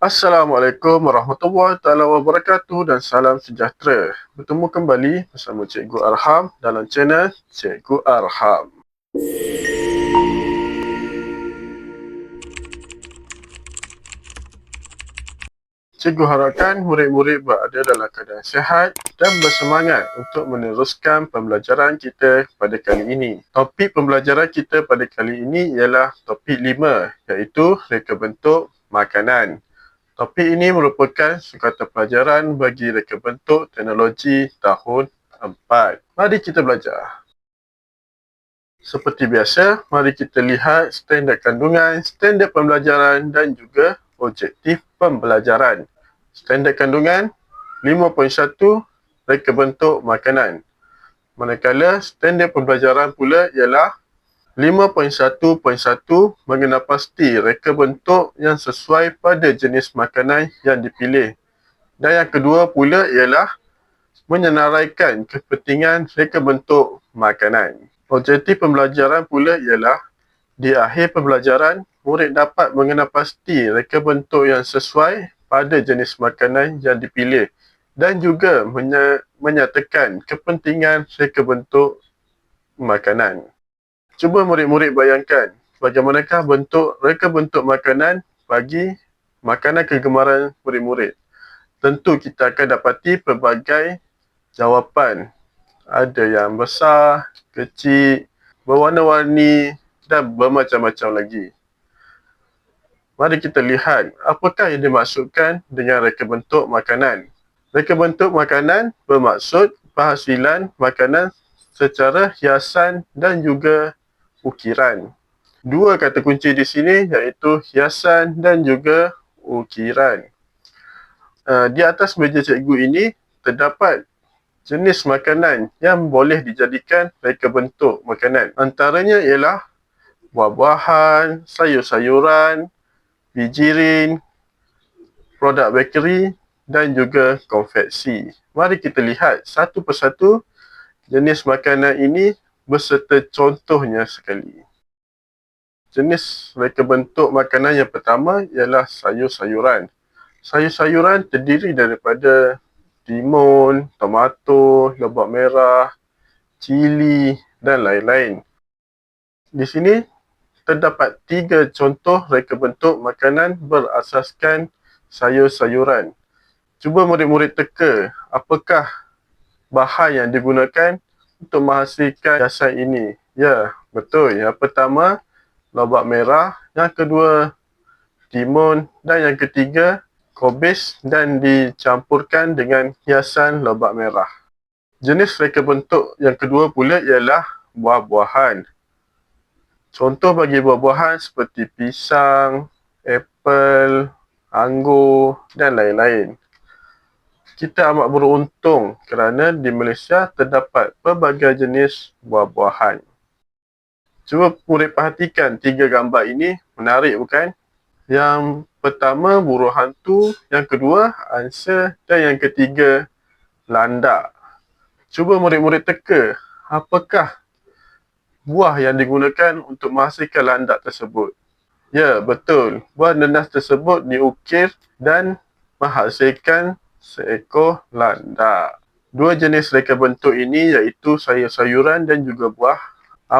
Assalamualaikum warahmatullahi taala wabarakatuh dan salam sejahtera. Bertemu kembali bersama Cikgu Arham dalam channel Cikgu Arham. Cikgu harapkan murid-murid berada dalam keadaan sihat dan bersemangat untuk meneruskan pembelajaran kita pada kali ini. Topik pembelajaran kita pada kali ini ialah topik 5, iaitu reka bentuk makanan. Topik ini merupakan sukatan pelajaran bagi reka bentuk teknologi tahun 4. Mari kita belajar. Seperti biasa, mari kita lihat standard kandungan, standard pembelajaran dan juga objektif pembelajaran. Standard kandungan 5.1 reka bentuk makanan. Manakala standard pembelajaran pula ialah 5.1.1 mengenal pasti reka bentuk yang sesuai pada jenis makanan yang dipilih. Dan yang kedua pula ialah menyenaraikan kepentingan reka bentuk makanan. Objektif pembelajaran pula ialah di akhir pembelajaran, murid dapat mengenal pasti reka bentuk yang sesuai pada jenis makanan yang dipilih dan juga menyatakan kepentingan reka bentuk makanan. Cuba murid-murid bayangkan bagaimanakah bentuk reka bentuk makanan bagi makanan kegemaran murid-murid. Tentu kita akan dapati pelbagai jawapan. Ada yang besar, kecil, berwarna-warni dan bermacam-macam lagi. Mari kita lihat apakah yang dimaksudkan dengan reka bentuk makanan. Reka bentuk makanan bermaksud penghasilan makanan secara hiasan dan juga ukiran. Dua kata kunci di sini iaitu hiasan dan juga ukiran. Di atas meja cikgu ini terdapat jenis makanan yang boleh dijadikan reka bentuk makanan. Antaranya ialah buah-buahan, sayur-sayuran, bijirin, produk bakery dan juga konfeksi. Mari kita lihat satu persatu jenis makanan ini beserta contohnya sekali. Jenis reka bentuk makanan yang pertama ialah sayur-sayuran. Sayur-sayuran terdiri daripada timun, tomato, lobak merah, cili dan lain-lain. Di sini terdapat 3 contoh reka bentuk makanan berasaskan sayur-sayuran. Cuba murid-murid teka apakah bahan yang digunakan untuk menghasilkan hiasan ini. Ya, betul. Yang pertama, lobak merah. Yang kedua, timun. Dan yang ketiga, kobis dan dicampurkan dengan hiasan lobak merah. Jenis reka bentuk yang kedua pula ialah buah-buahan. Contoh bagi buah-buahan seperti pisang, apel, anggur dan lain-lain. Kita amat beruntung kerana di Malaysia terdapat pelbagai jenis buah-buahan. Cuba murid perhatikan 3 gambar ini, menarik bukan? Yang pertama burung hantu, yang kedua angsa dan yang ketiga landak. Cuba murid-murid teka, apakah buah yang digunakan untuk menghasilkan landak tersebut? Ya, betul. Buah nenas tersebut diukir dan menghasilkan seekor landak. Dua jenis reka bentuk ini iaitu sayur-sayuran dan juga buah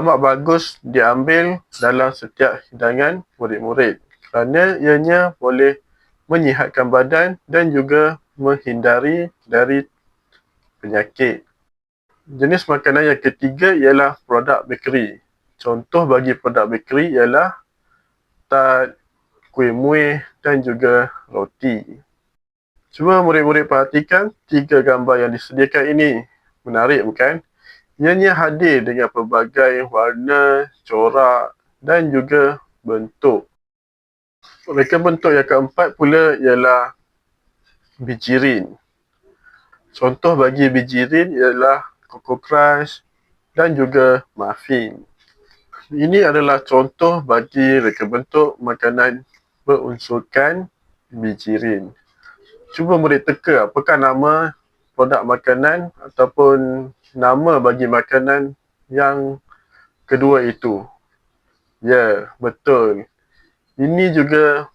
amat bagus diambil dalam setiap hidangan murid-murid kerana ianya boleh menyihatkan badan dan juga menghindari dari penyakit. Jenis makanan yang ketiga ialah produk bakery. Contoh bagi produk bakery ialah tart, kuih muih dan juga roti. Cuba murid-murid perhatikan 3 gambar yang disediakan ini. Menarik bukan? Ianya hadir dengan pelbagai warna, corak dan juga bentuk. Reka bentuk yang keempat pula ialah bijirin. Contoh bagi bijirin ialah Coco Crunch dan juga muffin. Ini adalah contoh bagi reka bentuk makanan berunsurkan bijirin. Cuba murid teka apakah nama produk makanan ataupun nama bagi makanan yang kedua itu. Ya, betul. Ini juga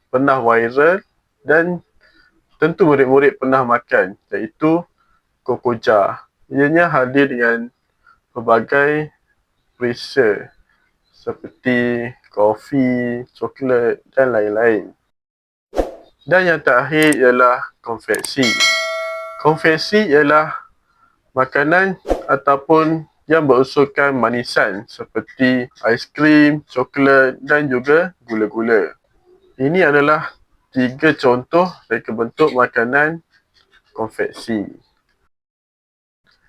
pernah viral dan tentu murid-murid pernah makan, iaitu kokoja. Ianya hadir dengan pelbagai perisa seperti kopi, coklat dan lain-lain. Dan yang terakhir ialah konfeksi. Konfeksi ialah makanan ataupun yang berunsurkan manisan seperti aiskrim, coklat dan juga gula-gula. Ini adalah 3 contoh reka bentuk makanan konfeksi.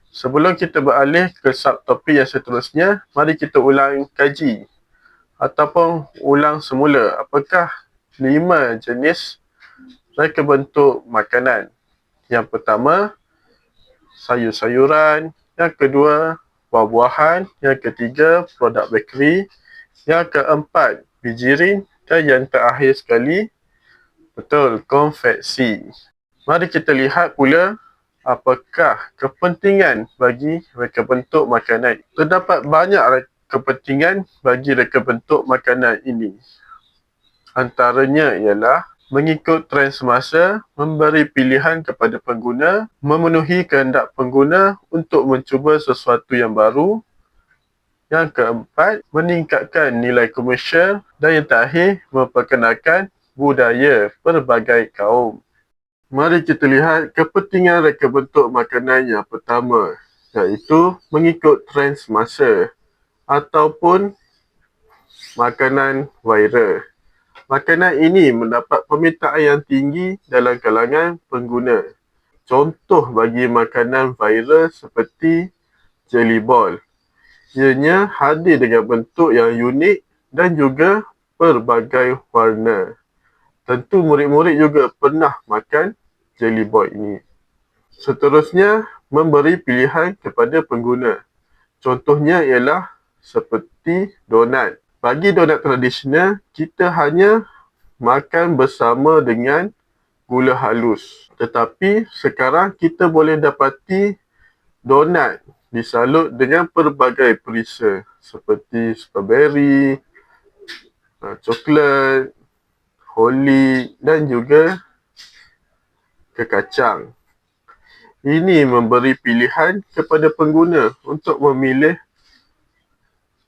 Sebelum kita beralih ke subtopik yang seterusnya, mari kita ulang kaji ataupun ulang semula apakah 5 jenis reka bentuk makanan. Yang pertama, sayur-sayuran. Yang kedua, buah-buahan. Yang ketiga, produk bakery. Yang keempat, bijirin. Dan yang terakhir sekali, betul, konfeksi. Mari kita lihat pula apakah kepentingan bagi reka bentuk makanan. Terdapat banyak kepentingan bagi reka bentuk makanan ini. Antaranya ialah mengikut trend semasa, memberi pilihan kepada pengguna, memenuhi kehendak pengguna untuk mencuba sesuatu yang baru. Yang keempat, meningkatkan nilai komersial. Dan yang terakhir, memperkenalkan budaya pelbagai kaum. Mari kita lihat kepentingan reka bentuk makanan yang pertama, iaitu mengikut trend semasa ataupun makanan viral. Makanan ini mendapat permintaan yang tinggi dalam kalangan pengguna. Contoh bagi makanan viral seperti jelly ball. Ianya hadir dengan bentuk yang unik dan juga pelbagai warna. Tentu murid-murid juga pernah makan jelly ball ini. Seterusnya, memberi pilihan kepada pengguna. Contohnya ialah seperti donat. Bagi donat tradisional, kita hanya makan bersama dengan gula halus. Tetapi sekarang kita boleh dapati donat disalut dengan pelbagai perisa seperti strawberry, coklat, holik dan juga kekacang. Ini memberi pilihan kepada pengguna untuk memilih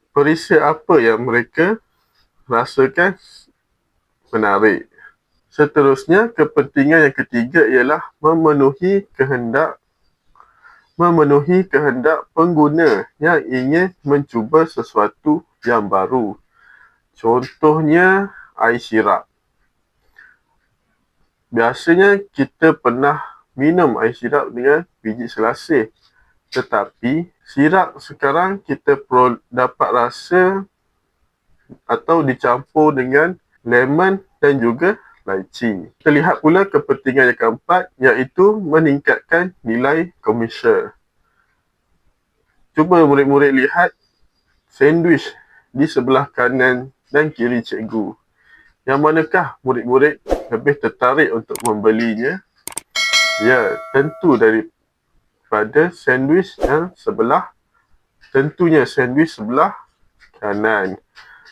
perisa apa yang mereka rasakan menarik. Seterusnya, kepentingan yang ketiga ialah memenuhi kehendak pengguna yang ingin mencuba sesuatu yang baru. Contohnya, air sirap. Biasanya kita pernah minum air sirap dengan biji selasih. Tetapi sirap sekarang kita dapat rasa atau dicampur dengan lemon dan juga lychee. Kita lihat pula kepentingan yang keempat, iaitu meningkatkan nilai komersial. Cuba murid-murid lihat sandwich di sebelah kanan dan kiri cikgu. Yang manakah murid-murid lebih tertarik untuk membelinya? Ya, tentu daripada sandwich yang tentunya sandwich sebelah kanan.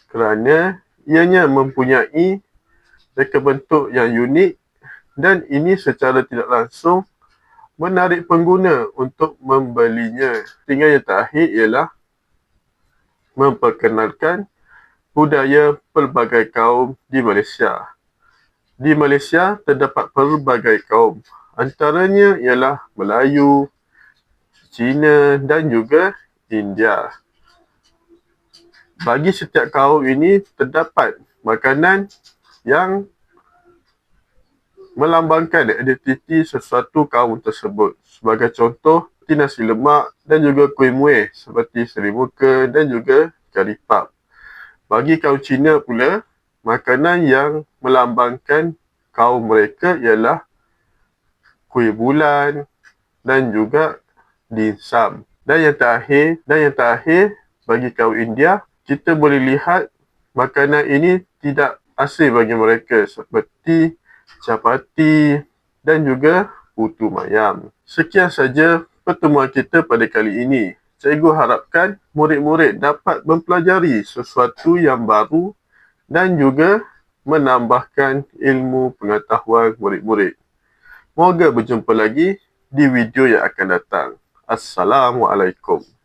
Kerana ianya mempunyai reka bentuk yang unik dan ini secara tidak langsung menarik pengguna untuk membelinya. Tinggal yang terakhir ialah memperkenalkan budaya pelbagai kaum di Malaysia. Di Malaysia terdapat pelbagai kaum. Antaranya ialah Melayu, Cina dan juga India. Bagi setiap kaum ini terdapat makanan yang melambangkan identiti sesuatu kaum tersebut. Sebagai contoh, nasi lemak dan juga kuih muih seperti seri muka dan juga kari pap. Bagi kaum Cina pula, makanan yang melambangkan kaum mereka ialah kuih bulan dan juga dimsum. Dan yang terakhir bagi kaum India, kita boleh lihat makanan ini tidak asing bagi mereka seperti chapati dan juga putu mayam. Sekian saja pertemuan kita pada kali ini. Cikgu harapkan murid-murid dapat mempelajari sesuatu yang baru dan juga menambahkan ilmu pengetahuan murid-murid. Moga berjumpa lagi di video yang akan datang. Assalamualaikum.